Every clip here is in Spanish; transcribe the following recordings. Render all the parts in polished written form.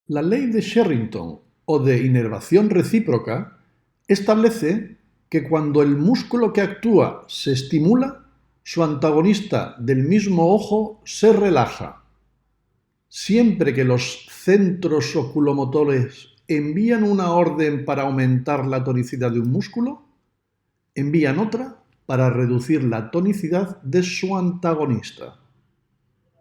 La ley de Sherrington o de inervación recíproca establece que cuando el músculo que actúa se estimula, su antagonista del mismo ojo se relaja. Siempre que los centros oculomotores envían una orden para aumentar la tonicidad de un músculo, envían otra para reducir la tonicidad de su antagonista.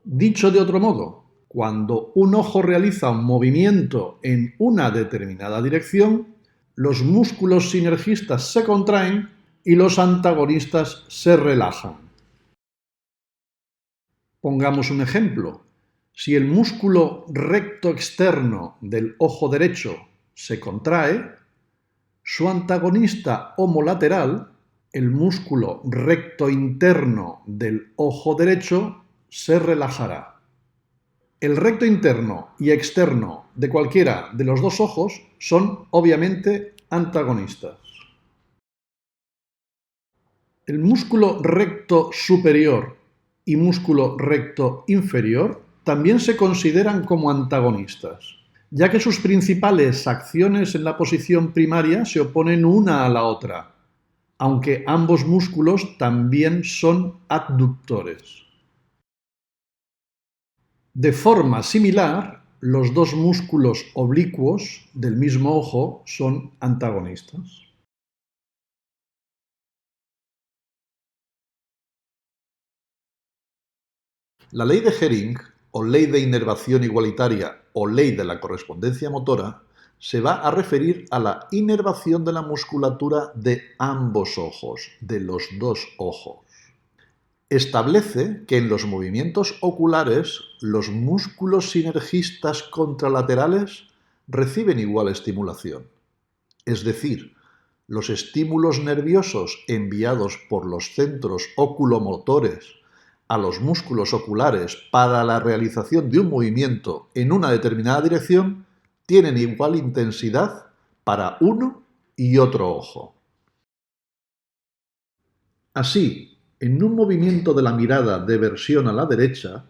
Dicho de otro modo, cuando un ojo realiza un movimiento en una determinada dirección, los músculos sinergistas se contraen y los antagonistas se relajan. Pongamos un ejemplo. Si el músculo recto externo del ojo derecho se contrae, su antagonista homolateral, el músculo recto interno del ojo derecho, se relajará. El recto interno y externo de cualquiera de los dos ojos son obviamente antagonistas. El músculo recto superior y músculo recto inferior también se consideran como antagonistas, ya que sus principales acciones en la posición primaria se oponen una a la otra, aunque ambos músculos también son adductores. De forma similar, los dos músculos oblicuos del mismo ojo son antagonistas. La ley de Hering, o ley de inervación igualitaria, o ley de la correspondencia motora, se va a referir a la inervación de la musculatura de ambos ojos, de los dos ojos. Establece que en los movimientos oculares los músculos sinergistas contralaterales reciben igual estimulación. Es decir, los estímulos nerviosos enviados por los centros oculomotores a los músculos oculares para la realización de un movimiento en una determinada dirección tienen igual intensidad para uno y otro ojo. Así, en un movimiento de la mirada de versión a la derecha,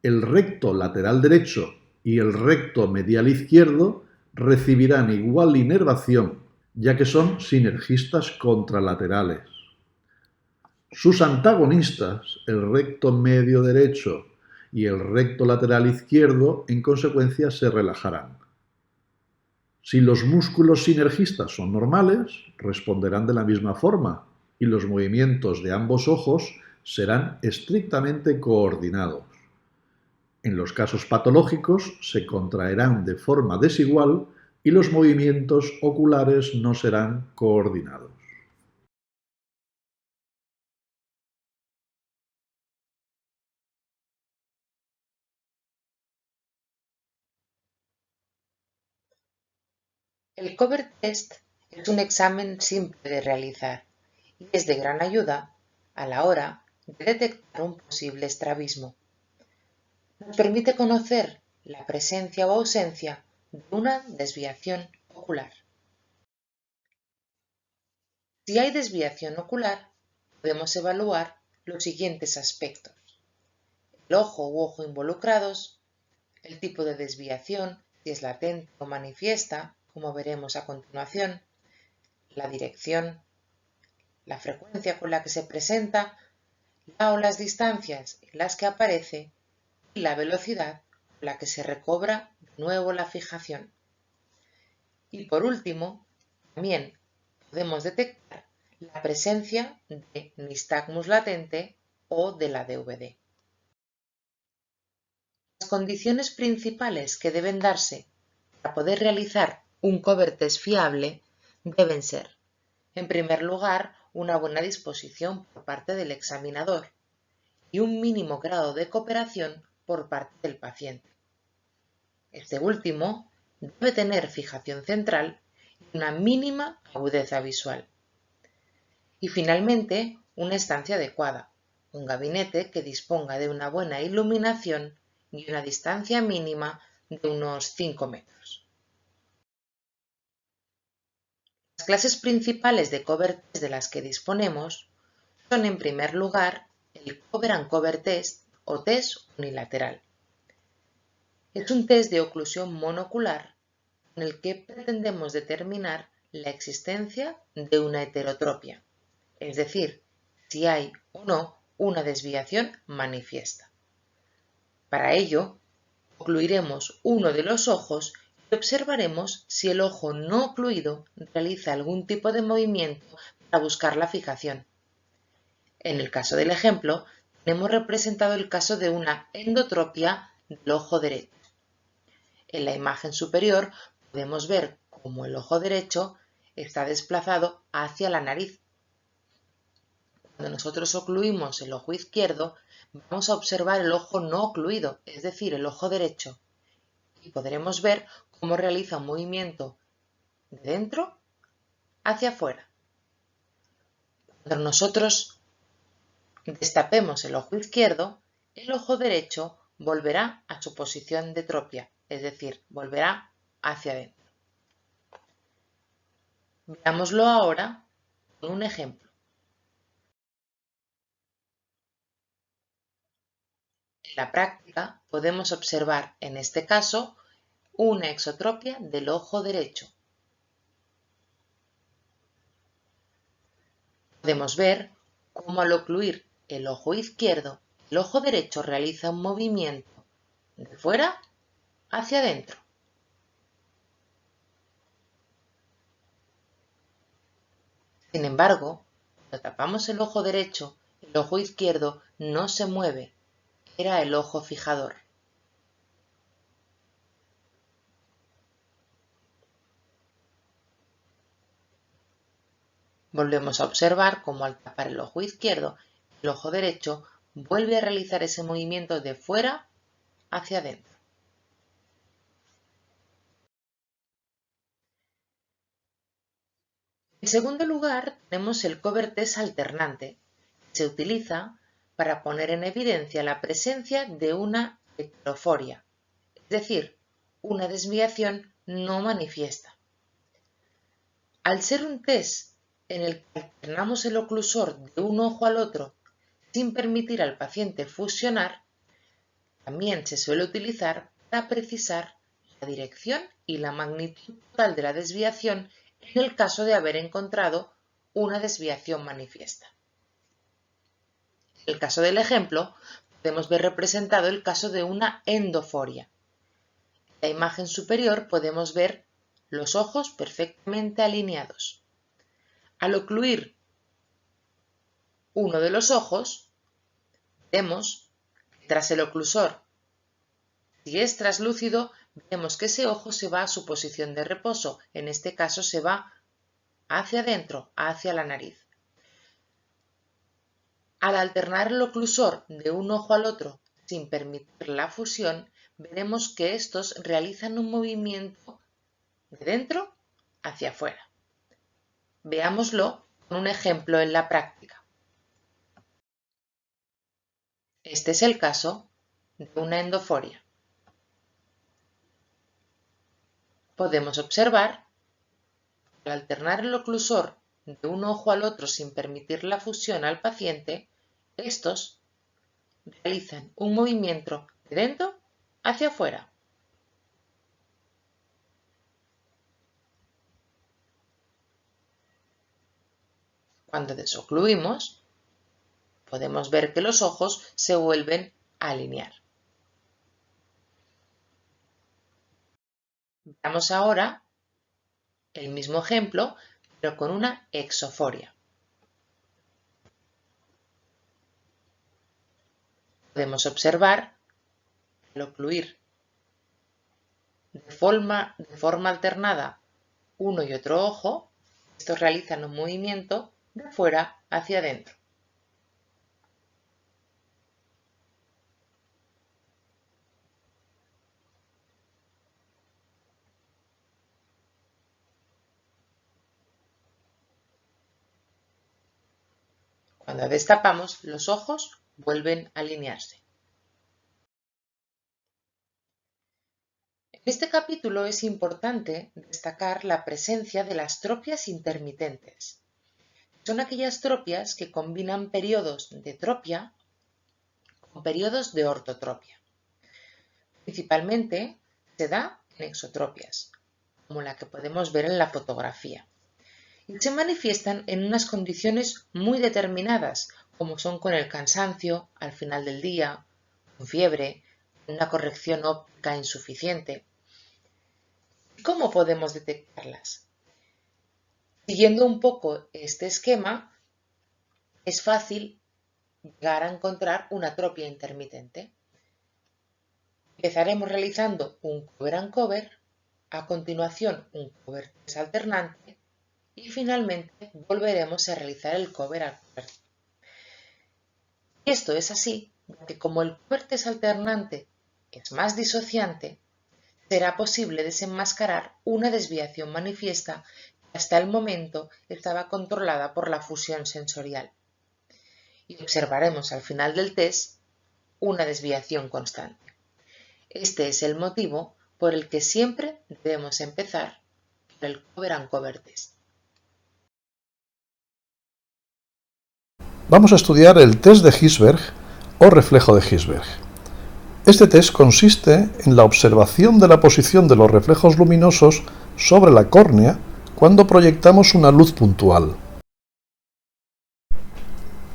el recto lateral derecho y el recto medial izquierdo recibirán igual inervación, ya que son sinergistas contralaterales. Sus antagonistas, el recto medio derecho y el recto lateral izquierdo, en consecuencia se relajarán. Si los músculos sinergistas son normales, responderán de la misma forma y los movimientos de ambos ojos serán estrictamente coordinados. En los casos patológicos se contraerán de forma desigual y los movimientos oculares no serán coordinados. El cover test es un examen simple de realizar y es de gran ayuda a la hora de detectar un posible estrabismo. Nos permite conocer la presencia o ausencia de una desviación ocular. Si hay desviación ocular, podemos evaluar los siguientes aspectos: el ojo u ojo involucrados, el tipo de desviación, si es latente o manifiesta, como veremos a continuación, la dirección, la frecuencia con la que se presenta, la o las distancias en las que aparece y la velocidad con la que se recobra de nuevo la fijación. Y por último, también podemos detectar la presencia de nistagmus latente o de la DVD. Las condiciones principales que deben darse para poder realizar un cover test fiable deben ser, en primer lugar, una buena disposición por parte del examinador y un mínimo grado de cooperación por parte del paciente. Este último debe tener fijación central y una mínima agudeza visual. Y finalmente, una estancia adecuada, un gabinete que disponga de una buena iluminación y una distancia mínima de unos 5 metros. Las clases principales de cover test de las que disponemos son, en primer lugar, el cover and cover test o test unilateral. Es un test de oclusión monocular en el que pretendemos determinar la existencia de una heterotropia, es decir, si hay o no una desviación manifiesta. Para ello, ocluiremos uno de los ojos y observaremos si el ojo no ocluido realiza algún tipo de movimiento para buscar la fijación. En el caso del ejemplo, tenemos representado el caso de una endotropia del ojo derecho. En la imagen superior podemos ver cómo el ojo derecho está desplazado hacia la nariz. Cuando nosotros ocluimos el ojo izquierdo, vamos a observar el ojo no ocluido, es decir, el ojo derecho, y podremos ver cómo realiza un movimiento de dentro hacia afuera. Cuando nosotros destapemos el ojo izquierdo, el ojo derecho volverá a su posición de tropia, es decir, volverá hacia adentro. Veámoslo ahora con un ejemplo. En la práctica podemos observar en este caso una exotropia del ojo derecho. Podemos ver cómo al ocluir el ojo izquierdo, el ojo derecho realiza un movimiento de fuera hacia adentro. Sin embargo, cuando tapamos el ojo derecho, el ojo izquierdo no se mueve, era el ojo fijador. Volvemos a observar cómo al tapar el ojo izquierdo, el ojo derecho vuelve a realizar ese movimiento de fuera hacia adentro. En segundo lugar, tenemos el cover test alternante. Se utiliza para poner en evidencia la presencia de una heteroforia, es decir, una desviación no manifiesta. Al ser un test en el que alternamos el oclusor de un ojo al otro sin permitir al paciente fusionar, también se suele utilizar para precisar la dirección y la magnitud total de la desviación en el caso de haber encontrado una desviación manifiesta. En el caso del ejemplo, podemos ver representado el caso de una endoforia. En la imagen superior podemos ver los ojos perfectamente alineados. Al ocluir uno de los ojos, vemos que tras el oclusor, si es traslúcido, vemos que ese ojo se va a su posición de reposo, en este caso se va hacia adentro, hacia la nariz. Al alternar el oclusor de un ojo al otro sin permitir la fusión, veremos que estos realizan un movimiento de dentro hacia afuera. Veámoslo con un ejemplo en la práctica. Este es el caso de una endoforia. Podemos observar que al alternar el oclusor de un ojo al otro sin permitir la fusión al paciente, estos realizan un movimiento de dentro hacia afuera. Cuando desocluimos, podemos ver que los ojos se vuelven a alinear. Veamos ahora el mismo ejemplo, pero con una exoforia. Podemos observar al ocluir de forma alternada uno y otro ojo, estos realizan un movimiento de fuera hacia adentro. Cuando destapamos, los ojos vuelven a alinearse. En este capítulo es importante destacar la presencia de las tropias intermitentes. Son aquellas tropias que combinan periodos de tropia con periodos de ortotropia. Principalmente se da en exotropias, como la que podemos ver en la fotografía, y se manifiestan en unas condiciones muy determinadas, como son con el cansancio al final del día, con fiebre, con una corrección óptica insuficiente. ¿Cómo podemos detectarlas? Siguiendo un poco este esquema, es fácil llegar a encontrar una atropia intermitente. Empezaremos realizando un cover and cover, a continuación un cover test alternante y finalmente volveremos a realizar el cover and cover. Esto es así, porque como el cover test alternante es más disociante, será posible desenmascarar una desviación manifiesta que hasta el momento estaba controlada por la fusión sensorial. Y observaremos al final del test una desviación constante. Este es el motivo por el que siempre debemos empezar por el cover and cover test. Vamos a estudiar el test de Hirschberg o reflejo de Hirschberg. Este test consiste en la observación de la posición de los reflejos luminosos sobre la córnea cuando proyectamos una luz puntual.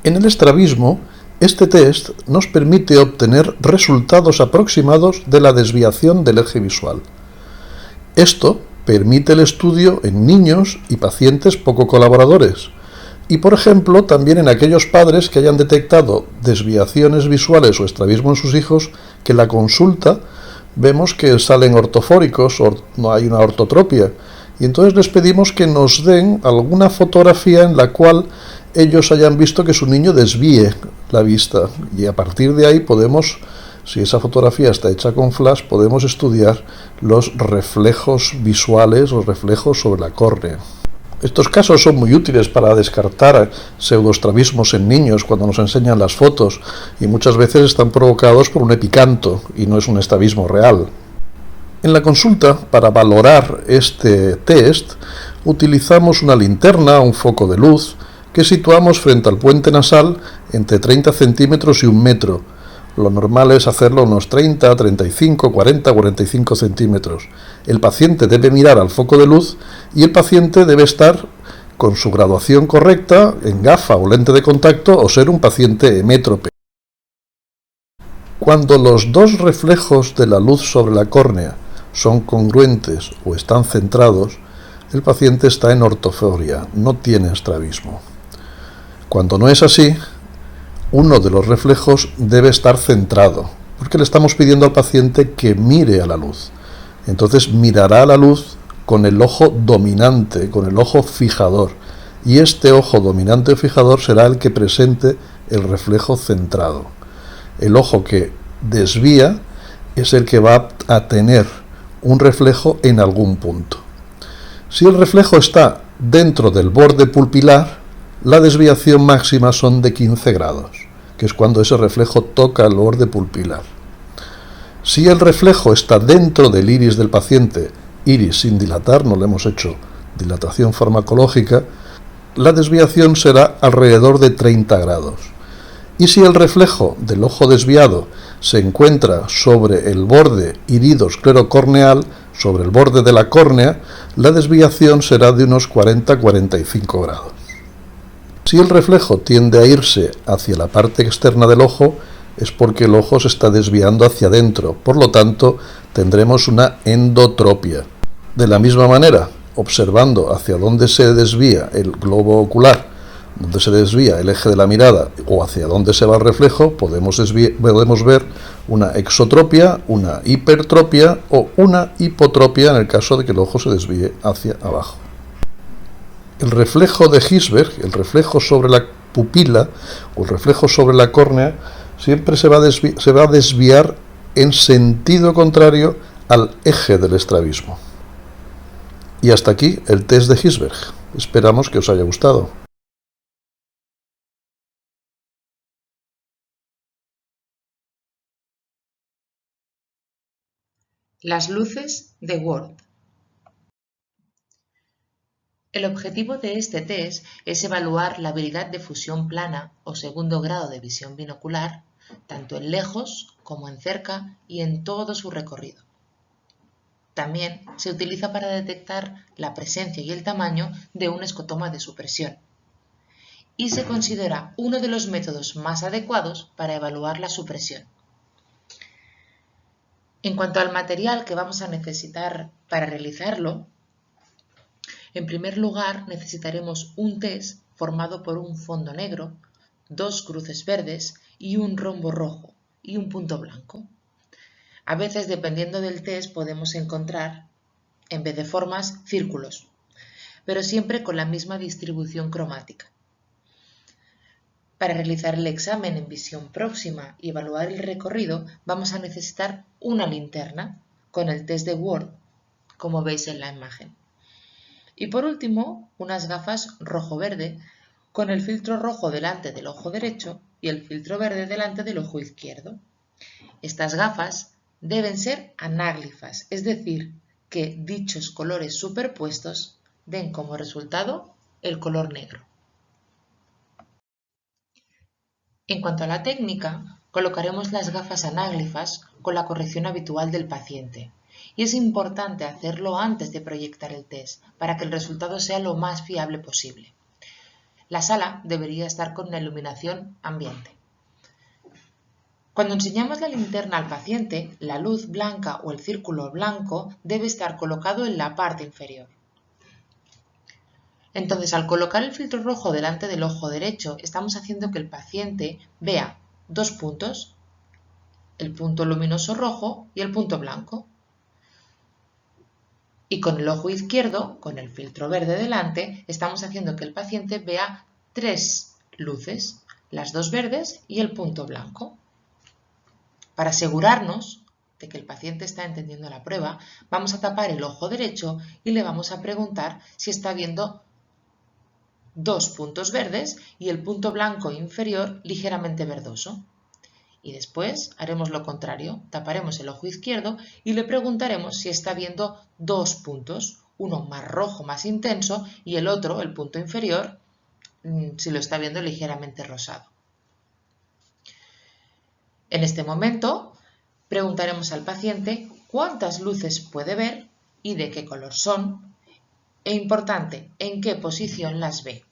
En el estrabismo, este test nos permite obtener resultados aproximados de la desviación del eje visual. Esto permite el estudio en niños y pacientes poco colaboradores, y por ejemplo también en aquellos padres que hayan detectado desviaciones visuales o estrabismo en sus hijos, que en la consulta vemos que salen ortofóricos o no hay una ortotropia, y entonces les pedimos que nos den alguna fotografía en la cual ellos hayan visto que su niño desvíe la vista, y a partir de ahí podemos, si esa fotografía está hecha con flash, podemos estudiar los reflejos visuales o reflejos sobre la córnea. Estos casos son muy útiles para descartar pseudoestrabismos en niños cuando nos enseñan las fotos, y muchas veces están provocados por un epicanto y no es un estrabismo real. En la consulta, para valorar este test, utilizamos una linterna o un foco de luz que situamos frente al puente nasal entre 30 centímetros y 1 metro. Lo normal es hacerlo unos 30, 35, 40, 45 centímetros. El paciente debe mirar al foco de luz y el paciente debe estar con su graduación correcta en gafa o lente de contacto o ser un paciente hemétrope. Cuando los dos reflejos de la luz sobre la córnea son congruentes o están centrados, el paciente está en ortoforia, no tiene estrabismo. Cuando no es así, uno de los reflejos debe estar centrado, porque le estamos pidiendo al paciente que mire a la luz. Entonces mirará a la luz con el ojo dominante, con el ojo fijador, y este ojo dominante o fijador será el que presente el reflejo centrado. El ojo que desvía es el que va a tener un reflejo en algún punto. Si el reflejo está dentro del borde pupilar, la desviación máxima son de 15 grados, que es cuando ese reflejo toca el borde pupilar. Si el reflejo está dentro del iris del paciente, iris sin dilatar, no le hemos hecho dilatación farmacológica, la desviación será alrededor de 30 grados. Y si el reflejo del ojo desviado se encuentra sobre el borde irido-esclerocorneal, sobre el borde de la córnea, la desviación será de unos 40-45 grados. Si el reflejo tiende a irse hacia la parte externa del ojo, es porque el ojo se está desviando hacia adentro, por lo tanto tendremos una endotropia. De la misma manera, observando hacia dónde se desvía el globo ocular, dónde se desvía el eje de la mirada o hacia dónde se va el reflejo, podemos ver una exotropia, una hipertropia o una hipotropia en el caso de que el ojo se desvíe hacia abajo. El reflejo de Hirschberg, el reflejo sobre la pupila o el reflejo sobre la córnea, siempre se va a desviar en sentido contrario al eje del estrabismo. Y hasta aquí el test de Hirschberg. Esperamos que os haya gustado. Las luces de Ward. El objetivo de este test es evaluar la habilidad de fusión plana o segundo grado de visión binocular, tanto en lejos como en cerca y en todo su recorrido. También se utiliza para detectar la presencia y el tamaño de un escotoma de supresión y se considera uno de los métodos más adecuados para evaluar la supresión. En cuanto al material que vamos a necesitar para realizarlo, en primer lugar necesitaremos un test formado por un fondo negro, dos cruces verdes y un rombo rojo y un punto blanco. A veces, dependiendo del test, podemos encontrar, en vez de formas, círculos, pero siempre con la misma distribución cromática. Para realizar el examen en visión próxima y evaluar el recorrido, vamos a necesitar una linterna con el test de Ward, como veis en la imagen. Y por último, unas gafas rojo-verde con el filtro rojo delante del ojo derecho y el filtro verde delante del ojo izquierdo. Estas gafas deben ser anáglifas, es decir, que dichos colores superpuestos den como resultado el color negro. En cuanto a la técnica, colocaremos las gafas anáglifas con la corrección habitual del paciente. Y es importante hacerlo antes de proyectar el test para que el resultado sea lo más fiable posible. La sala debería estar con una iluminación ambiente. Cuando enseñamos la linterna al paciente, la luz blanca o el círculo blanco debe estar colocado en la parte inferior. Entonces, al colocar el filtro rojo delante del ojo derecho, estamos haciendo que el paciente vea dos puntos, el punto luminoso rojo y el punto blanco. Y con el ojo izquierdo, con el filtro verde delante, estamos haciendo que el paciente vea tres luces, las dos verdes y el punto blanco. Para asegurarnos de que el paciente está entendiendo la prueba, vamos a tapar el ojo derecho y le vamos a preguntar si está viendo dos puntos verdes y el punto blanco inferior ligeramente verdoso. Y después haremos lo contrario, taparemos el ojo izquierdo y le preguntaremos si está viendo dos puntos, uno más rojo, más intenso, y el otro, el punto inferior, si lo está viendo ligeramente rosado. En este momento, preguntaremos al paciente cuántas luces puede ver y de qué color son, e importante, en qué posición las ve.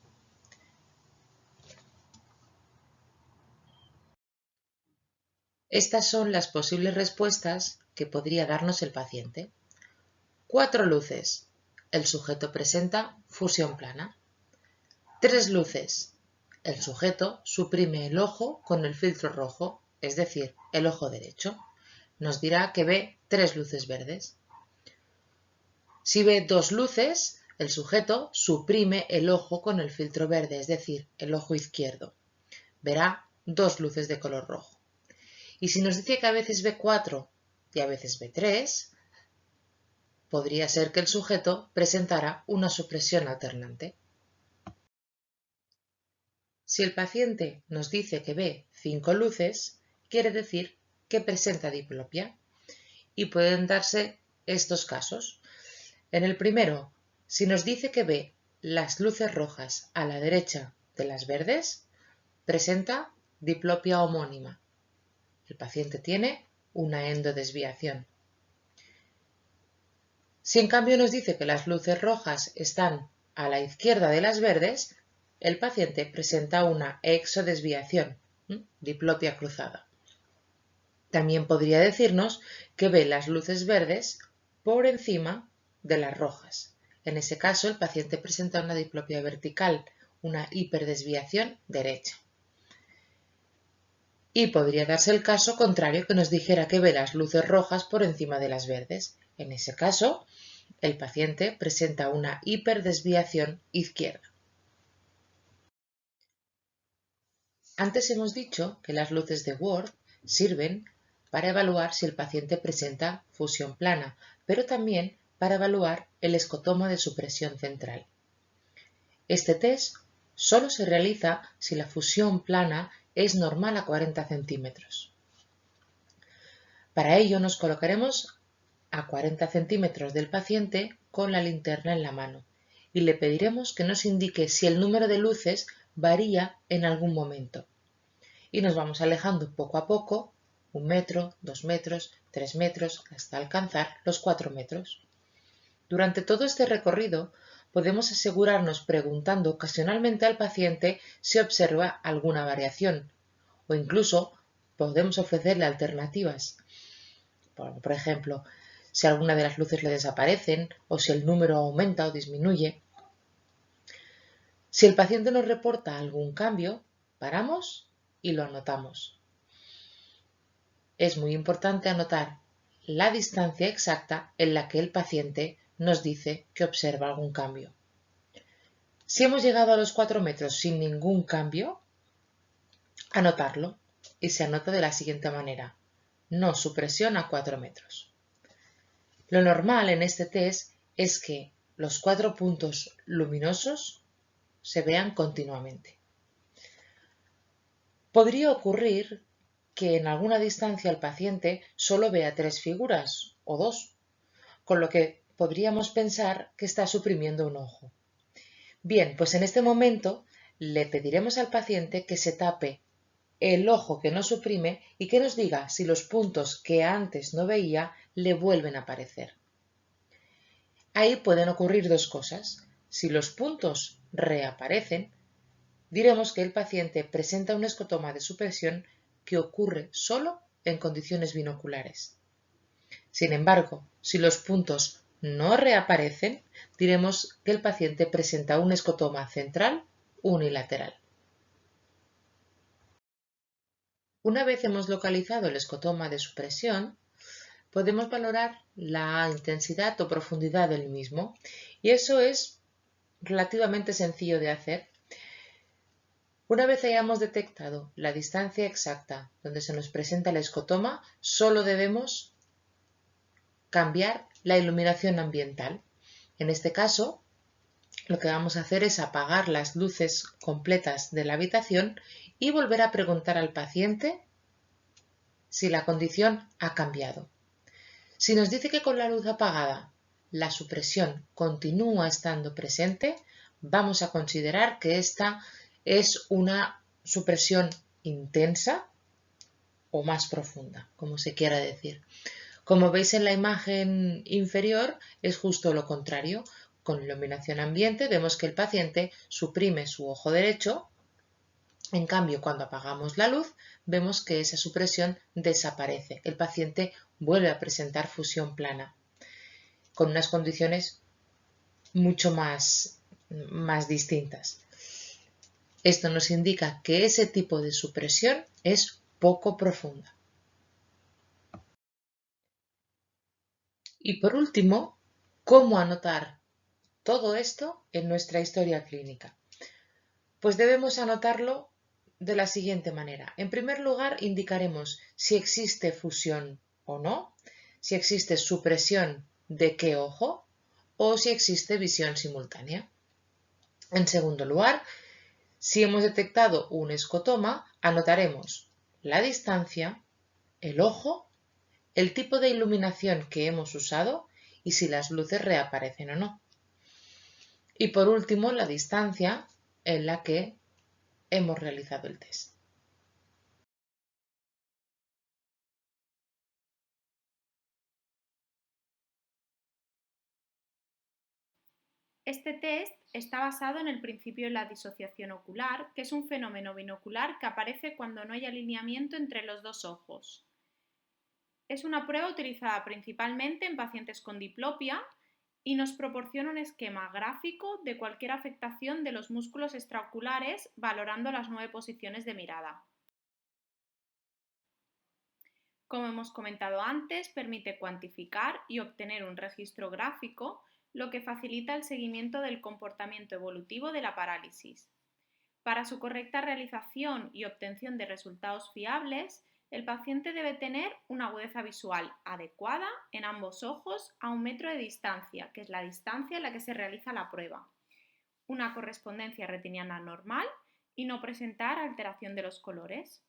Estas son las posibles respuestas que podría darnos el paciente. 4 luces. El sujeto presenta fusión plana. 3 luces. El sujeto suprime el ojo con el filtro rojo, es decir, el ojo derecho. Nos dirá que ve 3 luces verdes. Si ve 2 luces, el sujeto suprime el ojo con el filtro verde, es decir, el ojo izquierdo. Verá 2 luces de color rojo. Y si nos dice que a veces ve 4 y a veces ve 3, podría ser que el sujeto presentara una supresión alternante. Si el paciente nos dice que ve 5 luces, quiere decir que presenta diplopia. Y pueden darse estos casos. En el primero, si nos dice que ve las luces rojas a la derecha de las verdes, presenta diplopia homónima. El paciente tiene una endodesviación. Si en cambio nos dice que las luces rojas están a la izquierda de las verdes, el paciente presenta una exodesviación, diplopia cruzada. También podría decirnos que ve las luces verdes por encima de las rojas. En ese caso, el paciente presenta una diplopia vertical, una hiperdesviación derecha. Y podría darse el caso contrario, que nos dijera que ve las luces rojas por encima de las verdes. En ese caso, el paciente presenta una hiperdesviación izquierda. Antes hemos dicho que las luces de Ward sirven para evaluar si el paciente presenta fusión plana, pero también para evaluar el escotoma de supresión central. Este test solo se realiza si la fusión plana es normal a 40 centímetros. Para ello nos colocaremos a 40 centímetros del paciente con la linterna en la mano y le pediremos que nos indique si el número de luces varía en algún momento. Y nos vamos alejando poco a poco 1 metro, 2 metros, 3 metros, hasta alcanzar los 4 metros. Durante todo este recorrido podemos asegurarnos preguntando ocasionalmente al paciente si observa alguna variación o incluso podemos ofrecerle alternativas. Por ejemplo, si alguna de las luces le desaparecen o si el número aumenta o disminuye. Si el paciente nos reporta algún cambio, paramos y lo anotamos. Es muy importante anotar la distancia exacta en la que el paciente nos dice que observa algún cambio. Si hemos llegado a los 4 metros sin ningún cambio, anotarlo y se anota de la siguiente manera: no supresión a 4 metros. Lo normal en este test es que los 4 puntos luminosos se vean continuamente. Podría ocurrir que en alguna distancia el paciente solo vea 3 figuras o 2, con lo que podríamos pensar que está suprimiendo un ojo. Bien, pues en este momento le pediremos al paciente que se tape el ojo que no suprime y que nos diga si los puntos que antes no veía le vuelven a aparecer. Ahí pueden ocurrir dos cosas. Si los puntos reaparecen, diremos que el paciente presenta un escotoma de supresión que ocurre solo en condiciones binoculares. Sin embargo, si los puntos no reaparecen, diremos que el paciente presenta un escotoma central unilateral. Una vez hemos localizado el escotoma de supresión, podemos valorar la intensidad o profundidad del mismo, y eso es relativamente sencillo de hacer. Una vez hayamos detectado la distancia exacta donde se nos presenta el escotoma, solo debemos cambiar la iluminación ambiental. En este caso, lo que vamos a hacer es apagar las luces completas de la habitación y volver a preguntar al paciente si la condición ha cambiado. Si nos dice que con la luz apagada la supresión continúa estando presente, vamos a considerar que esta es una supresión intensa o más profunda, como se quiera decir. Como veis en la imagen inferior, es justo lo contrario. Con iluminación ambiente vemos que el paciente suprime su ojo derecho. En cambio, cuando apagamos la luz, vemos que esa supresión desaparece. El paciente vuelve a presentar fusión plana, con unas condiciones mucho más distintas. Esto nos indica que ese tipo de supresión es poco profunda. Y por último, ¿cómo anotar todo esto en nuestra historia clínica? Pues debemos anotarlo de la siguiente manera. En primer lugar, indicaremos si existe fusión o no, si existe supresión de qué ojo o si existe visión simultánea. En segundo lugar, si hemos detectado un escotoma, anotaremos la distancia, el ojo, el tipo de iluminación que hemos usado y si las luces reaparecen o no. Y por último, la distancia en la que hemos realizado el test. Este test está basado en el principio de la disociación ocular, que es un fenómeno binocular que aparece cuando no hay alineamiento entre los dos ojos. Es una prueba utilizada principalmente en pacientes con diplopia y nos proporciona un esquema gráfico de cualquier afectación de los músculos extraoculares valorando las 9 posiciones de mirada. Como hemos comentado antes, permite cuantificar y obtener un registro gráfico, lo que facilita el seguimiento del comportamiento evolutivo de la parálisis. Para su correcta realización y obtención de resultados fiables, el paciente debe tener una agudeza visual adecuada en ambos ojos a 1 metro de distancia, que es la distancia en la que se realiza la prueba, una correspondencia retiniana normal y no presentar alteración de los colores.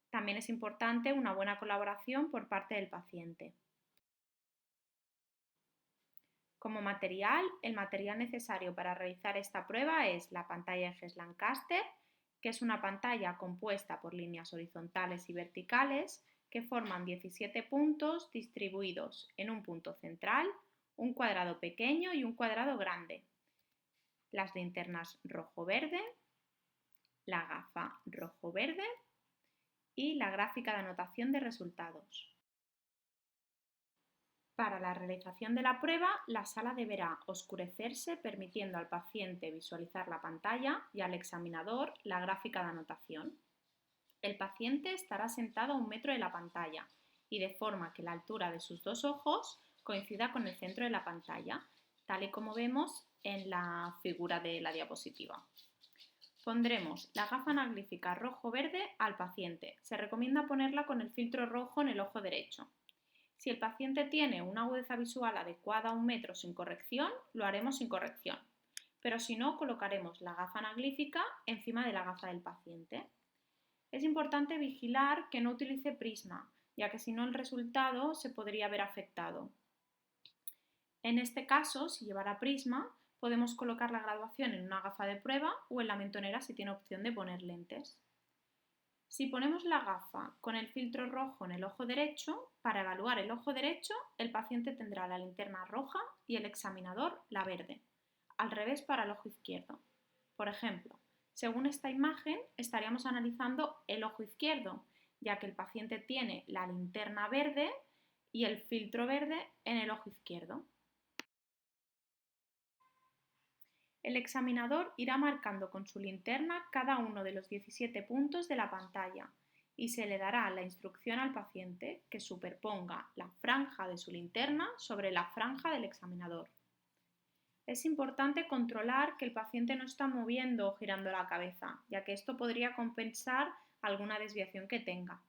También es importante una buena colaboración por parte del paciente. Como material, el material necesario para realizar esta prueba es la pantalla de Hess-Lancaster, que es una pantalla compuesta por líneas horizontales y verticales que forman 17 puntos distribuidos en un punto central, un cuadrado pequeño y un cuadrado grande. Las linternas rojo-verde, la gafa rojo-verde y la gráfica de anotación de resultados. Para la realización de la prueba, la sala deberá oscurecerse permitiendo al paciente visualizar la pantalla y al examinador la gráfica de anotación. El paciente estará sentado a 1 metro de la pantalla y de forma que la altura de sus dos ojos coincida con el centro de la pantalla, tal y como vemos en la figura de la diapositiva. Pondremos la gafa analítica rojo-verde al paciente. Se recomienda ponerla con el filtro rojo en el ojo derecho. Si el paciente tiene una agudeza visual adecuada a 1 metro sin corrección, lo haremos sin corrección. Pero si no, colocaremos la gafa analítica encima de la gafa del paciente. Es importante vigilar que no utilice prisma, ya que si no el resultado se podría ver afectado. En este caso, si llevara prisma, podemos colocar la graduación en una gafa de prueba o en la mentonera si tiene opción de poner lentes. Si ponemos la gafa con el filtro rojo en el ojo derecho, para evaluar el ojo derecho, el paciente tendrá la linterna roja y el examinador la verde. Al revés para el ojo izquierdo. Por ejemplo, según esta imagen, estaríamos analizando el ojo izquierdo, ya que el paciente tiene la linterna verde y el filtro verde en el ojo izquierdo. El examinador irá marcando con su linterna cada uno de los 17 puntos de la pantalla y se le dará la instrucción al paciente que superponga la franja de su linterna sobre la franja del examinador. Es importante controlar que el paciente no está moviendo o girando la cabeza, ya que esto podría compensar alguna desviación que tenga.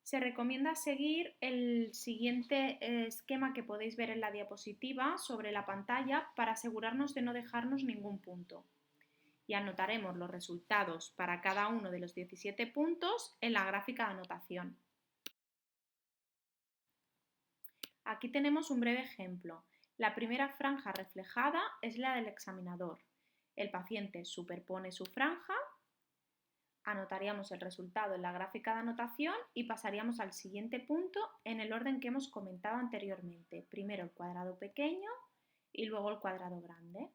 Se recomienda seguir el siguiente esquema que podéis ver en la diapositiva sobre la pantalla para asegurarnos de no dejarnos ningún punto. Y anotaremos los resultados para cada uno de los 17 puntos en la gráfica de anotación. Aquí tenemos un breve ejemplo. La primera franja reflejada es la del examinador. El paciente superpone su franja, anotaríamos el resultado en la gráfica de anotación y pasaríamos al siguiente punto en el orden que hemos comentado anteriormente. Primero el cuadrado pequeño y luego el cuadrado grande.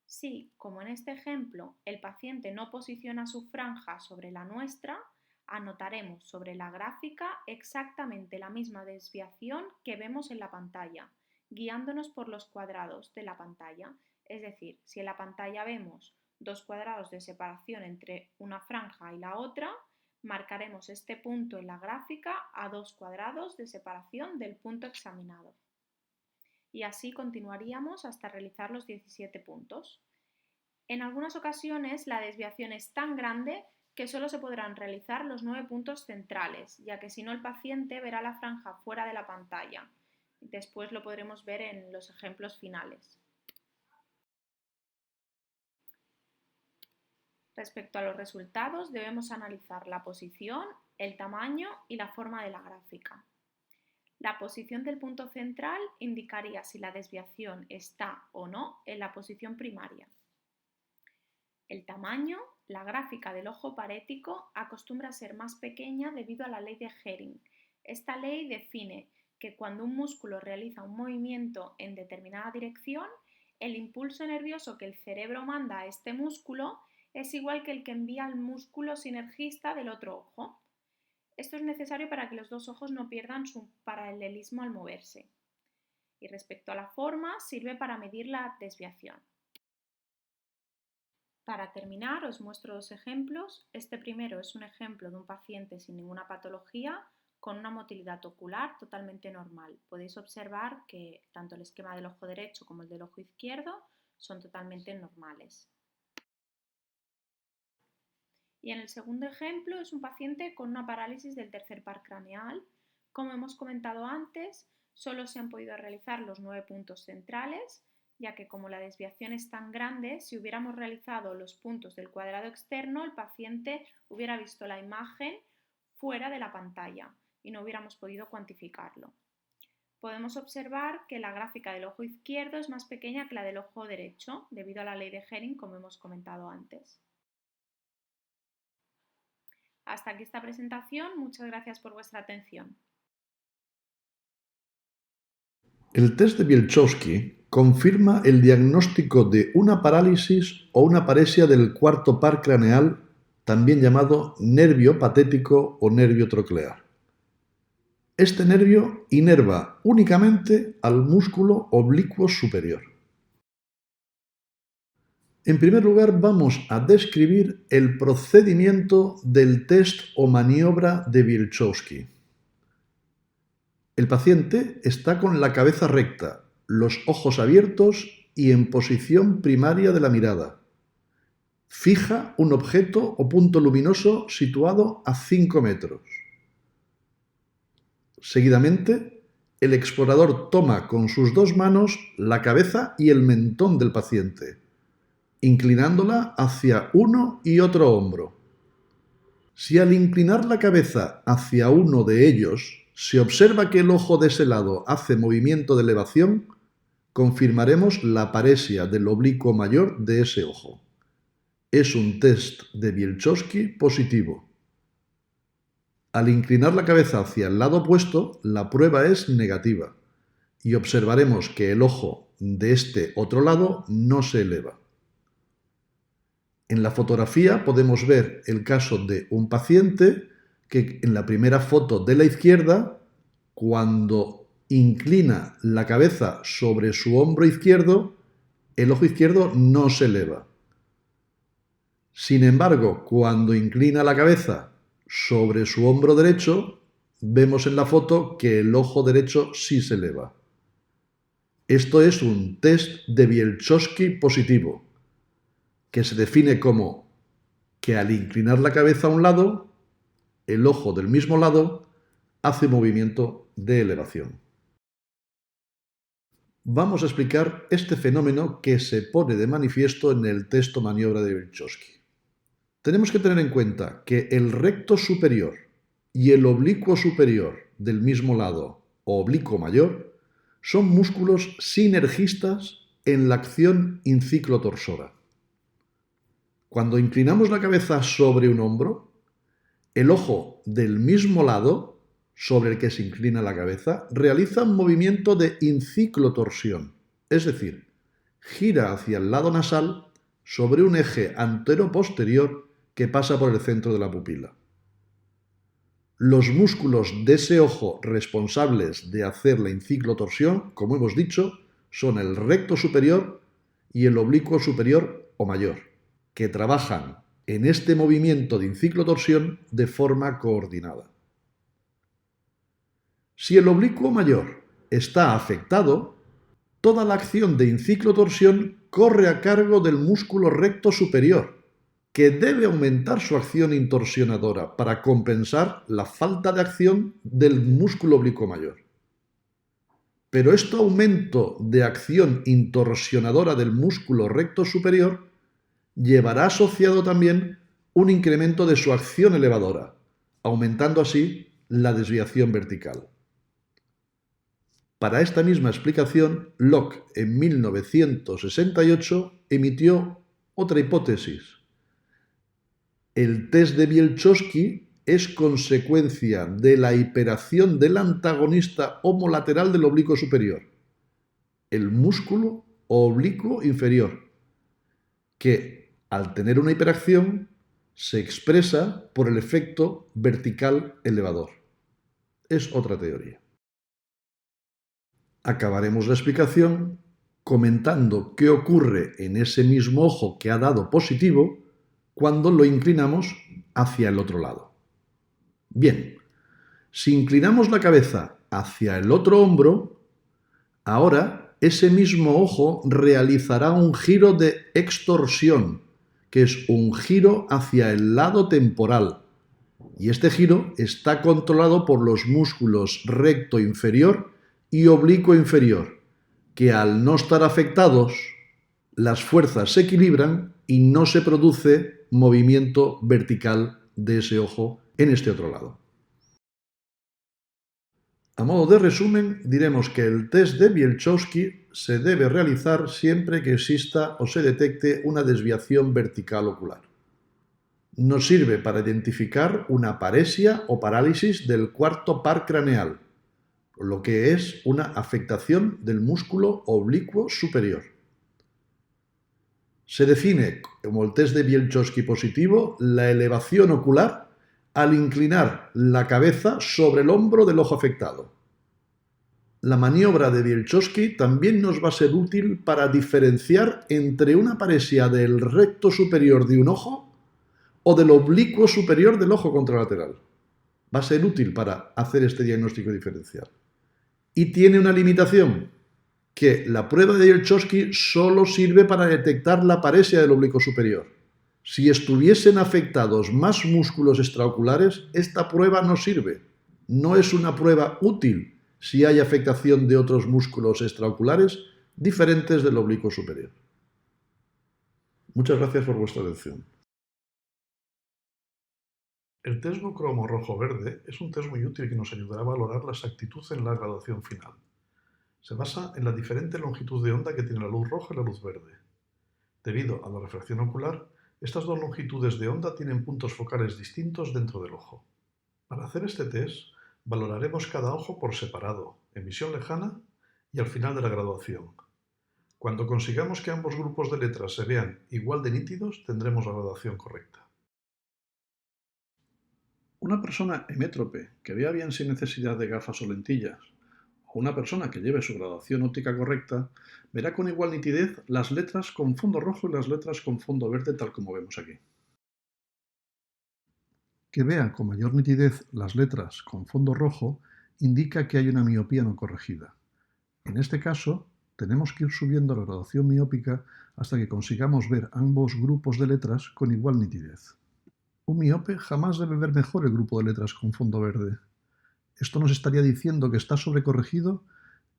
Si, como en este ejemplo, el paciente no posiciona su franja sobre la nuestra, anotaremos sobre la gráfica exactamente la misma desviación que vemos en la pantalla, guiándonos por los cuadrados de la pantalla. Es decir, si en la pantalla vemos 2 cuadrados de separación entre una franja y la otra, marcaremos este punto en la gráfica a 2 cuadrados de separación del punto examinado. Y así continuaríamos hasta realizar los 17 puntos. En algunas ocasiones la desviación es tan grande que solo se podrán realizar los 9 puntos centrales, ya que si no el paciente verá la franja fuera de la pantalla. Después lo podremos ver en los ejemplos finales. Respecto a los resultados, debemos analizar la posición, el tamaño y la forma de la gráfica. La posición del punto central indicaría si la desviación está o no en la posición primaria. El tamaño, la gráfica del ojo parético acostumbra a ser más pequeña debido a la ley de Hering. Esta ley define que cuando un músculo realiza un movimiento en determinada dirección, el impulso nervioso que el cerebro manda a este músculo es igual que el que envía al músculo sinergista del otro ojo. Esto es necesario para que los dos ojos no pierdan su paralelismo al moverse. Y respecto a la forma, sirve para medir la desviación. Para terminar, os muestro 2 ejemplos. Este primero es un ejemplo de un paciente sin ninguna patología, con una motilidad ocular totalmente normal. Podéis observar que tanto el esquema del ojo derecho como el del ojo izquierdo son totalmente normales. Y en el segundo ejemplo es un paciente con una parálisis del tercer par craneal. Como hemos comentado antes, solo se han podido realizar los 9 puntos centrales, ya que como la desviación es tan grande, si hubiéramos realizado los puntos del cuadrado externo, el paciente hubiera visto la imagen fuera de la pantalla y no hubiéramos podido cuantificarlo. Podemos observar que la gráfica del ojo izquierdo es más pequeña que la del ojo derecho, debido a la ley de Hering, como hemos comentado antes. Hasta aquí esta presentación. Muchas gracias por vuestra atención. El test de Bielczowski confirma el diagnóstico de una parálisis o una paresia del cuarto par craneal, también llamado nervio patético o nervio troclear. Este nervio inerva únicamente al músculo oblicuo superior. En primer lugar, vamos a describir el procedimiento del test o maniobra de Bielczowski. El paciente está con la cabeza recta, los ojos abiertos y en posición primaria de la mirada. Fija un objeto o punto luminoso situado a 5 metros. Seguidamente, el explorador toma con sus dos manos la cabeza y el mentón del paciente, inclinándola hacia uno y otro hombro. Si al inclinar la cabeza hacia uno de ellos se observa que el ojo de ese lado hace movimiento de elevación, confirmaremos la paresia del oblicuo mayor de ese ojo. Es un test de Bielczowski positivo. Al inclinar la cabeza hacia el lado opuesto, la prueba es negativa y observaremos que el ojo de este otro lado no se eleva. En la fotografía podemos ver el caso de un paciente que en la primera foto de la izquierda, cuando inclina la cabeza sobre su hombro izquierdo, el ojo izquierdo no se eleva. Sin embargo, cuando inclina la cabeza sobre su hombro derecho, vemos en la foto que el ojo derecho sí se eleva. Esto es un test de Bielczowski positivo, que se define como que al inclinar la cabeza a un lado, el ojo del mismo lado hace movimiento de elevación. Vamos a explicar este fenómeno que se pone de manifiesto en el test o maniobra de Bielczowski. Tenemos que tener en cuenta que el recto superior y el oblicuo superior del mismo lado, o oblicuo mayor, son músculos sinergistas en la acción inciclotorsora. Cuando inclinamos la cabeza sobre un hombro, el ojo del mismo lado sobre el que se inclina la cabeza realiza un movimiento de inciclotorsión, es decir, gira hacia el lado nasal sobre un eje antero-posterior que pasa por el centro de la pupila. Los músculos de ese ojo responsables de hacer la inciclotorsión, como hemos dicho, son el recto superior y el oblicuo superior o mayor, que trabajan en este movimiento de inciclotorsión de forma coordinada. Si el oblicuo mayor está afectado, toda la acción de inciclotorsión corre a cargo del músculo recto superior, que debe aumentar su acción intorsionadora para compensar la falta de acción del músculo oblicuo mayor. Pero este aumento de acción intorsionadora del músculo recto superior llevará asociado también un incremento de su acción elevadora, aumentando así la desviación vertical. Para esta misma explicación, Locke en 1968 emitió otra hipótesis. El test de Bielczowski es consecuencia de la hiperacción del antagonista homolateral del oblicuo superior, el músculo oblicuo inferior, que al tener una hiperacción se expresa por el efecto vertical elevador. Es otra teoría. Acabaremos la explicación comentando qué ocurre en ese mismo ojo que ha dado positivo cuando lo inclinamos hacia el otro lado. Bien, si inclinamos la cabeza hacia el otro hombro, ahora ese mismo ojo realizará un giro de extorsión, que es un giro hacia el lado temporal, y este giro está controlado por los músculos recto inferior y oblicuo inferior, que al no estar afectados, las fuerzas se equilibran y no se produce movimiento vertical de ese ojo en este otro lado. A modo de resumen, diremos que el test de Bielczowski se debe realizar siempre que exista o se detecte una desviación vertical ocular. Nos sirve para identificar una paresia o parálisis del cuarto par craneal, lo que es una afectación del músculo oblicuo superior. Se define como el test de Bielczowski positivo la elevación ocular al inclinar la cabeza sobre el hombro del ojo afectado. La maniobra de Bielczowski también nos va a ser útil para diferenciar entre una paresia del recto superior de un ojo o del oblicuo superior del ojo contralateral. Va a ser útil para hacer este diagnóstico diferencial. Y tiene una limitación, que la prueba de Bielczowski solo sirve para detectar la paresia del oblicuo superior. Si estuviesen afectados más músculos extraoculares, esta prueba no sirve. No es una prueba útil si hay afectación de otros músculos extraoculares diferentes del oblicuo superior. Muchas gracias por vuestra atención. El test bucromo rojo-verde es un test muy útil que nos ayudará a valorar la exactitud en la graduación final. Se basa en la diferente longitud de onda que tiene la luz roja y la luz verde. Debido a la refracción ocular, estas dos longitudes de onda tienen puntos focales distintos dentro del ojo. Para hacer este test, valoraremos cada ojo por separado, en visión lejana y al final de la graduación. Cuando consigamos que ambos grupos de letras se vean igual de nítidos, tendremos la graduación correcta. Una persona hemétrope que vea bien sin necesidad de gafas o lentillas, o una persona que lleve su graduación óptica correcta, verá con igual nitidez las letras con fondo rojo y las letras con fondo verde, tal como vemos aquí. Que vea con mayor nitidez las letras con fondo rojo indica que hay una miopía no corregida. En este caso, tenemos que ir subiendo la graduación miópica hasta que consigamos ver ambos grupos de letras con igual nitidez. Un miope jamás debe ver mejor el grupo de letras con fondo verde. Esto nos estaría diciendo que está sobrecorregido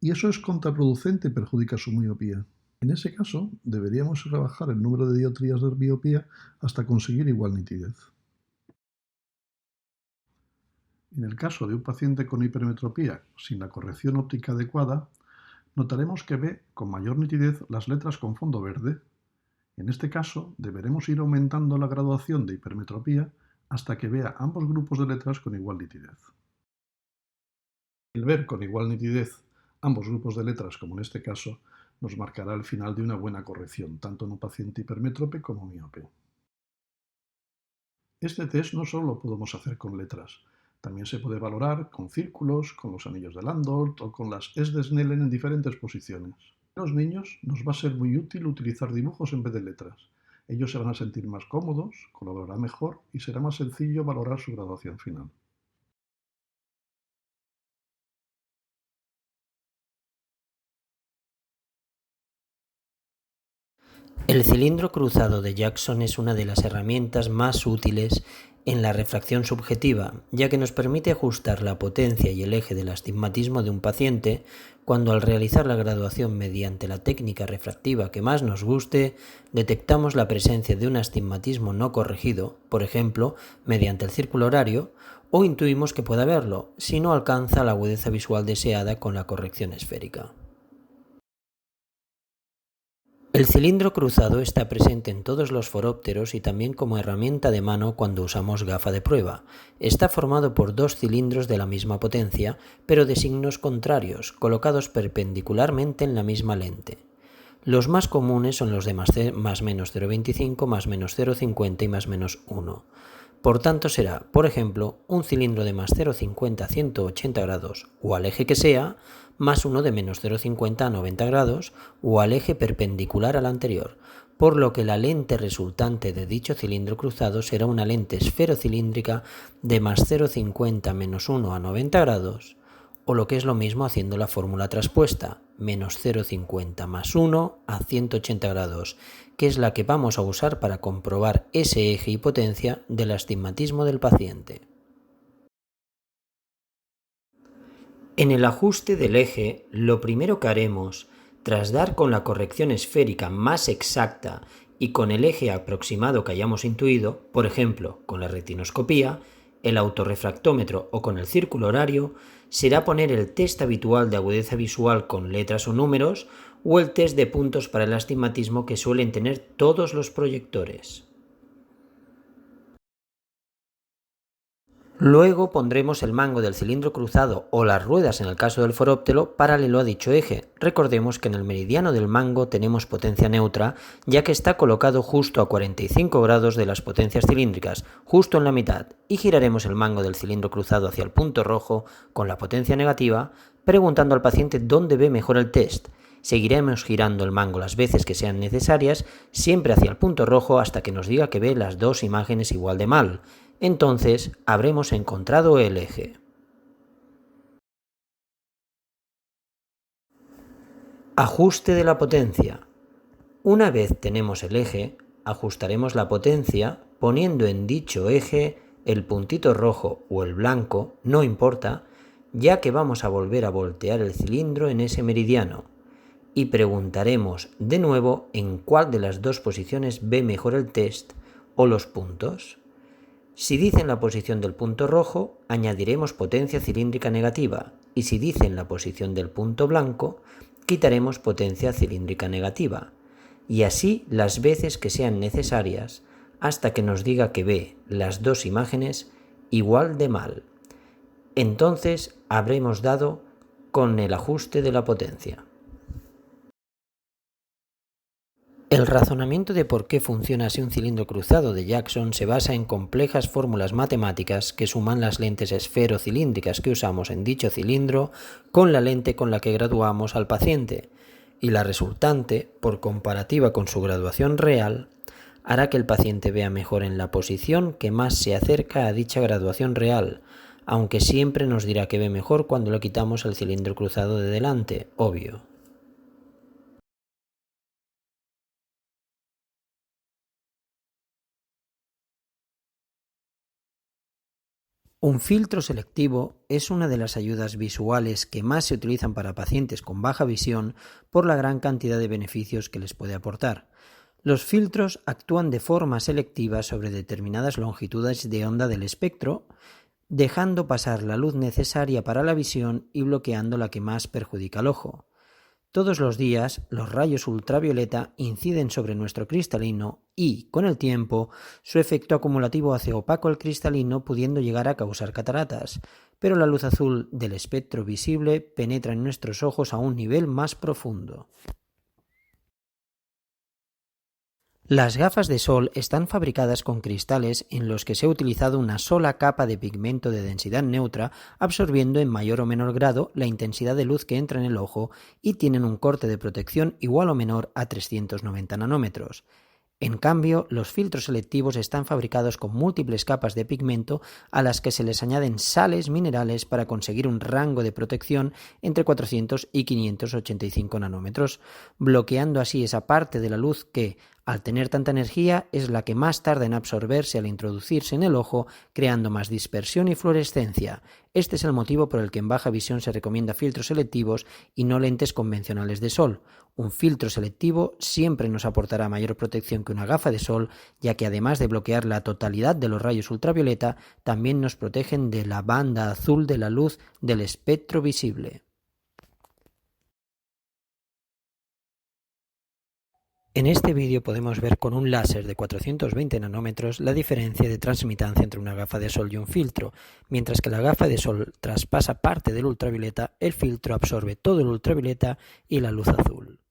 y eso es contraproducente y perjudica su miopía. En ese caso, deberíamos rebajar el número de dioptrías de miopía hasta conseguir igual nitidez. En el caso de un paciente con hipermetropía sin la corrección óptica adecuada, notaremos que ve con mayor nitidez las letras con fondo verde. En este caso, deberemos ir aumentando la graduación de hipermetropía hasta que vea ambos grupos de letras con igual nitidez. El ver con igual nitidez ambos grupos de letras, como en este caso, nos marcará el final de una buena corrección, tanto en un paciente hipermétrope como miope. Este test no solo lo podemos hacer con letras, también se puede valorar con círculos, con los anillos de Landolt o con las S de Snellen en diferentes posiciones. En los niños nos va a ser muy útil utilizar dibujos en vez de letras. Ellos se van a sentir más cómodos, colaborarán mejor y será más sencillo valorar su graduación final. El cilindro cruzado de Jackson es una de las herramientas más útiles en la refracción subjetiva, ya que nos permite ajustar la potencia y el eje del astigmatismo de un paciente cuando al realizar la graduación mediante la técnica refractiva que más nos guste, detectamos la presencia de un astigmatismo no corregido, por ejemplo, mediante el círculo horario, o intuimos que puede haberlo, si no alcanza la agudeza visual deseada con la corrección esférica. El cilindro cruzado está presente en todos los forópteros y también como herramienta de mano cuando usamos gafa de prueba. Está formado por dos cilindros de la misma potencia, pero de signos contrarios, colocados perpendicularmente en la misma lente. Los más comunes son los de más menos 0,25, más menos 0,50 y más menos 1. Por tanto será, por ejemplo, un cilindro de más 0,50 a 180 grados o al eje que sea, más uno de menos 0,50 a 90 grados o al eje perpendicular al anterior, por lo que la lente resultante de dicho cilindro cruzado será una lente esferocilíndrica de más 0,50 menos 1 a 90 grados, o lo que es lo mismo haciendo la fórmula traspuesta, menos 0,50 más 1 a 180 grados, que es la que vamos a usar para comprobar ese eje y potencia del astigmatismo del paciente. En el ajuste del eje, lo primero que haremos, tras dar con la corrección esférica más exacta y con el eje aproximado que hayamos intuido, por ejemplo, con la retinoscopía, el autorrefractómetro o con el círculo horario, será poner el test habitual de agudeza visual con letras o números o el test de puntos para el astigmatismo que suelen tener todos los proyectores. Luego pondremos el mango del cilindro cruzado o las ruedas en el caso del foróptero paralelo a dicho eje. Recordemos que en el meridiano del mango tenemos potencia neutra, ya que está colocado justo a 45 grados de las potencias cilíndricas, justo en la mitad, y giraremos el mango del cilindro cruzado hacia el punto rojo con la potencia negativa, preguntando al paciente dónde ve mejor el test. Seguiremos girando el mango las veces que sean necesarias, siempre hacia el punto rojo hasta que nos diga que ve las dos imágenes igual de mal. Entonces habremos encontrado el eje. Ajuste de la potencia. Una vez tenemos el eje, ajustaremos la potencia poniendo en dicho eje el puntito rojo o el blanco, no importa, ya que vamos a volver a voltear el cilindro en ese meridiano. Y preguntaremos de nuevo en cuál de las dos posiciones ve mejor el test o los puntos. Si dicen la posición del punto rojo, añadiremos potencia cilíndrica negativa, y si dicen la posición del punto blanco, quitaremos potencia cilíndrica negativa, y así las veces que sean necesarias, hasta que nos diga que ve las dos imágenes igual de mal. Entonces habremos dado con el ajuste de la potencia. El razonamiento de por qué funciona así un cilindro cruzado de Jackson se basa en complejas fórmulas matemáticas que suman las lentes esferocilíndricas que usamos en dicho cilindro con la lente con la que graduamos al paciente, y la resultante, por comparativa con su graduación real, hará que el paciente vea mejor en la posición que más se acerca a dicha graduación real, aunque siempre nos dirá que ve mejor cuando le quitamos el cilindro cruzado de delante, obvio. Un filtro selectivo es una de las ayudas visuales que más se utilizan para pacientes con baja visión por la gran cantidad de beneficios que les puede aportar. Los filtros actúan de forma selectiva sobre determinadas longitudes de onda del espectro, dejando pasar la luz necesaria para la visión y bloqueando la que más perjudica al ojo. Todos los días, los rayos ultravioleta inciden sobre nuestro cristalino y, con el tiempo, su efecto acumulativo hace opaco el cristalino, pudiendo llegar a causar cataratas, pero la luz azul del espectro visible penetra en nuestros ojos a un nivel más profundo. Las gafas de sol están fabricadas con cristales en los que se ha utilizado una sola capa de pigmento de densidad neutra, absorbiendo en mayor o menor grado la intensidad de luz que entra en el ojo, y tienen un corte de protección igual o menor a 390 nanómetros. En cambio, los filtros selectivos están fabricados con múltiples capas de pigmento a las que se les añaden sales minerales para conseguir un rango de protección entre 400 y 585 nanómetros, bloqueando así esa parte de la luz que, al tener tanta energía, es la que más tarda en absorberse al introducirse en el ojo, creando más dispersión y fluorescencia. Este es el motivo por el que en baja visión se recomienda filtros selectivos y no lentes convencionales de sol. Un filtro selectivo siempre nos aportará mayor protección que una gafa de sol, ya que además de bloquear la totalidad de los rayos ultravioleta, también nos protegen de la banda azul de la luz del espectro visible. En este vídeo podemos ver con un láser de 420 nanómetros la diferencia de transmitancia entre una gafa de sol y un filtro. Mientras que la gafa de sol traspasa parte del ultravioleta, el filtro absorbe todo el ultravioleta y la luz azul.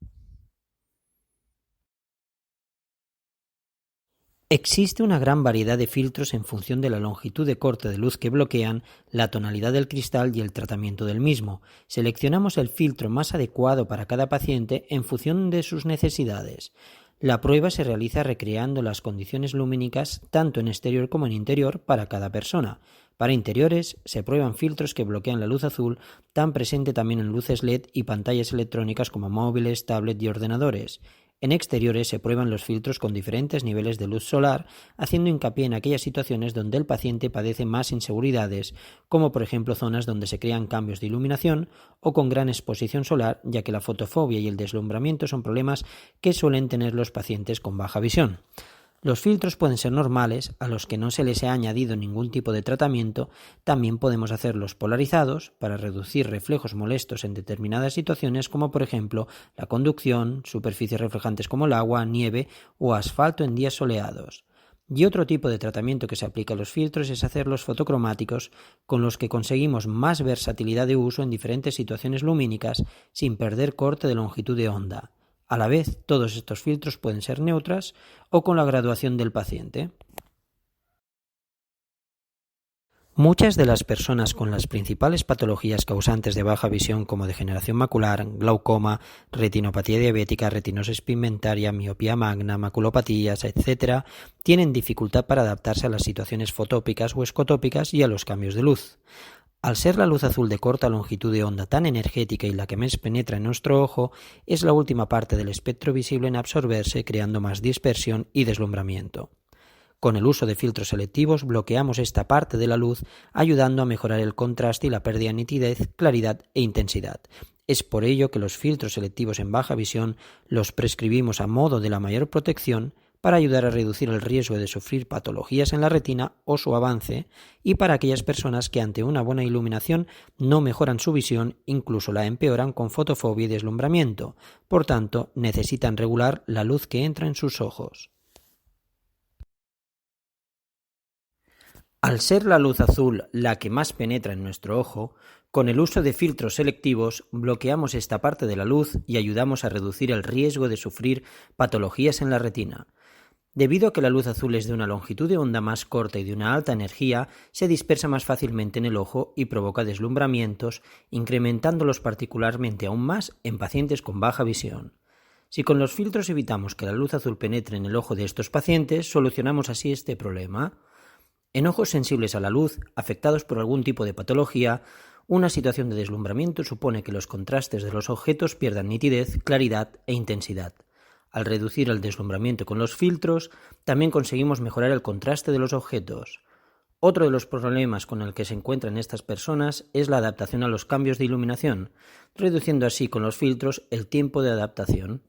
Existe una gran variedad de filtros en función de la longitud de corte de luz que bloquean, la tonalidad del cristal y el tratamiento del mismo. Seleccionamos el filtro más adecuado para cada paciente en función de sus necesidades. La prueba se realiza recreando las condiciones lumínicas tanto en exterior como en interior para cada persona. Para interiores se prueban filtros que bloquean la luz azul, tan presente también en luces LED y pantallas electrónicas como móviles, tablets y ordenadores. En exteriores se prueban los filtros con diferentes niveles de luz solar, haciendo hincapié en aquellas situaciones donde el paciente padece más inseguridades, como por ejemplo zonas donde se crean cambios de iluminación o con gran exposición solar, ya que la fotofobia y el deslumbramiento son problemas que suelen tener los pacientes con baja visión. Los filtros pueden ser normales, a los que no se les ha añadido ningún tipo de tratamiento. También podemos hacerlos polarizados para reducir reflejos molestos en determinadas situaciones, como por ejemplo la conducción, superficies reflejantes como el agua, nieve o asfalto en días soleados. Y otro tipo de tratamiento que se aplica a los filtros es hacerlos fotocromáticos, con los que conseguimos más versatilidad de uso en diferentes situaciones lumínicas sin perder corte de longitud de onda. A la vez, todos estos filtros pueden ser neutras o con la graduación del paciente. Muchas de las personas con las principales patologías causantes de baja visión como degeneración macular, glaucoma, retinopatía diabética, retinosis pigmentaria, miopía magna, maculopatías, etc., tienen dificultad para adaptarse a las situaciones fotópicas o escotópicas y a los cambios de luz. Al ser la luz azul de corta longitud de onda tan energética y la que más penetra en nuestro ojo, es la última parte del espectro visible en absorberse, creando más dispersión y deslumbramiento. Con el uso de filtros selectivos bloqueamos esta parte de la luz, ayudando a mejorar el contraste y la pérdida de nitidez, claridad e intensidad. Es por ello que los filtros selectivos en baja visión los prescribimos a modo de la mayor protección para ayudar a reducir el riesgo de sufrir patologías en la retina o su avance, y para aquellas personas que ante una buena iluminación no mejoran su visión, incluso la empeoran con fotofobia y deslumbramiento. Por tanto, necesitan regular la luz que entra en sus ojos. Al ser la luz azul la que más penetra en nuestro ojo, con el uso de filtros selectivos bloqueamos esta parte de la luz y ayudamos a reducir el riesgo de sufrir patologías en la retina. Debido a que la luz azul es de una longitud de onda más corta y de una alta energía, se dispersa más fácilmente en el ojo y provoca deslumbramientos, incrementándolos particularmente aún más en pacientes con baja visión. Si con los filtros evitamos que la luz azul penetre en el ojo de estos pacientes, solucionamos así este problema. En ojos sensibles a la luz, afectados por algún tipo de patología, una situación de deslumbramiento supone que los contrastes de los objetos pierdan nitidez, claridad e intensidad. Al reducir el deslumbramiento con los filtros, también conseguimos mejorar el contraste de los objetos. Otro de los problemas con el que se encuentran estas personas es la adaptación a los cambios de iluminación, reduciendo así con los filtros el tiempo de adaptación.